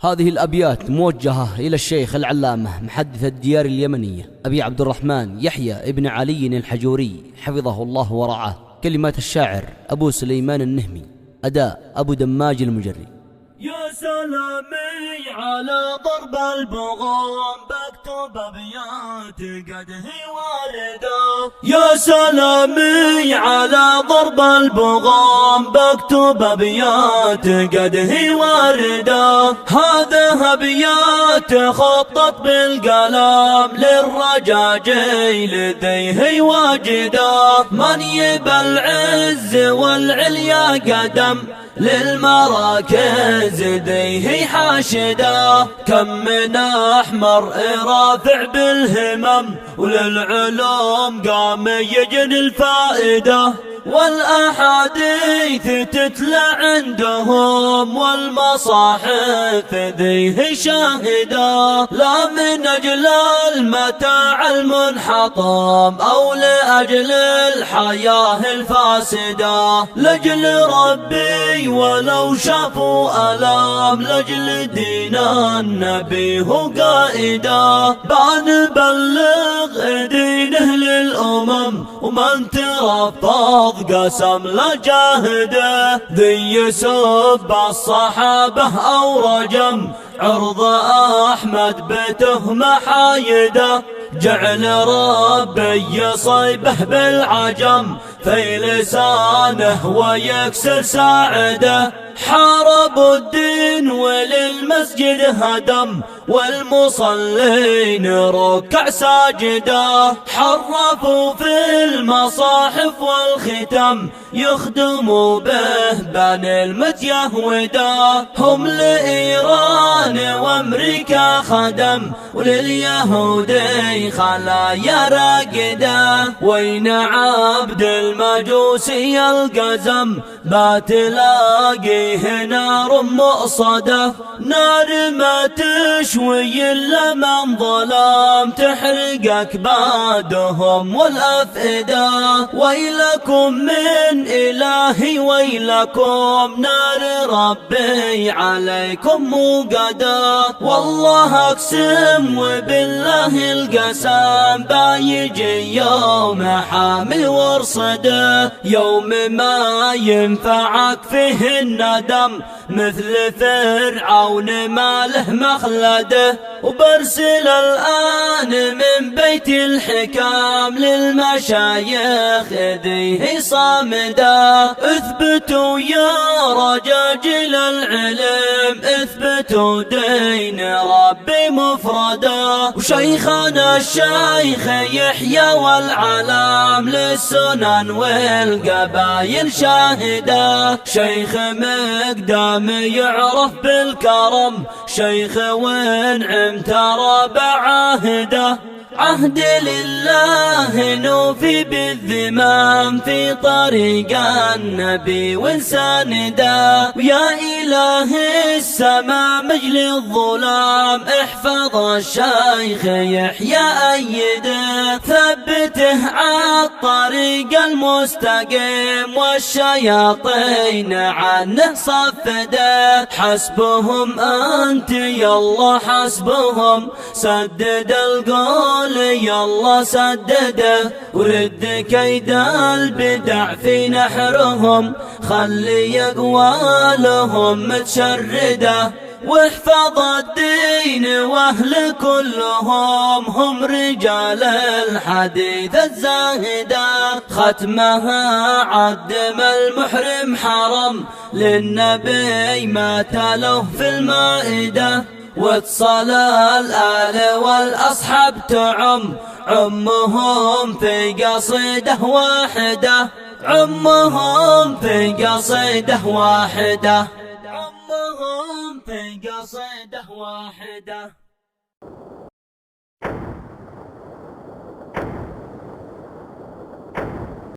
هذه الأبيات موجهة إلى الشيخ العلامة محدث الديار اليمنية أبي عبد الرحمن يحيى ابن علي الحجوري حفظه الله ورعاه. كلمات الشاعر أبو سليمان النهمي، أداء أبو دماج المجري. يا سلامي على ضرب البغام بكتب أبيات قد هي واردة. يا سلامي على ضرب البغام بكتب أبيات قد هي واردة. هذا أبيات خطط بالقلم للرجاجي لديه واجدة. من يبى العز والعليا قدم للمراكز ديه حاشدة. كم من أحمر رافع بالهمم وللعلوم قام يجني الفائدة. والأحاديث تتلى عندهم والمصاحف ذيه شاهدة. لا من أجل المتاع المنحطم أو لأجل الحياة الفاسدة، لأجل ربي ولو شافوا ألام، لأجل دين النبي هو قائدة. بنبلغ دينه للأمم ومن ترفض قسم لجاهده. ذي يسب الصحابة أو رجم عرض أحمد بتهمة حايدة. جعل ربي يصيبه بالعجم في لسانه ويكسر ساعده. حاربوا الدين وللمسجد هدم والمصلين ركع ساجدا. حرفوا في المصاحف والختم يخدموا به بني المتيهودا. هم لإيران وأمريكا خدم ولليهودي خلايا راقدة. وين عبد المجوسي القزم بتلاقيه نار مؤصدة. نار ما تشوي إلا من ظلام تحرق أكبادهم والأفئدة. ويلكم من إلهي ويلكم نار ربي عليكم موقدة. والله أقسم وبالله القسم بايجي يوم حامي ورصده. يوم ما ينفعك فيه الندم مثل فرعون ما له مخلده. وبرسل الآن من بيت الحكام للمشايخ ذيه صامدة. اثبتوا يا رجاجيل العلم، اثبتوا دين ربي مفردا. وشيخنا الشيخ يحيى والعلام للسنن والقبايل شاهدة. شيخ مقدام يعرف بالكرم، شيخ وانعم ترى بعاهده. عهد لله نوفي بالذمام في طريق النبي ونسانده. ويا إله السماء مجل الظلام احفظ الشيخ يحيى أيده. ثبته عالطريق المستقيم والشياطين عنه صفده. حسبهم أنت يا الله حسبهم، سدد القول يا الله سدده. ورد كيد البدع في نحرهم، خلي أقوالهم متشردة. واحفظ الدين واهل كلهم هم رجال الحديث الزاهدة. ختمها عدم المحرم حرم للنبي ما تلوه في المائدة. واتصل الآل والأصحاب تعم عمهم في قصيدة واحدة. عمهم في قصيدة واحدة. عمهم في قصيدة واحدة.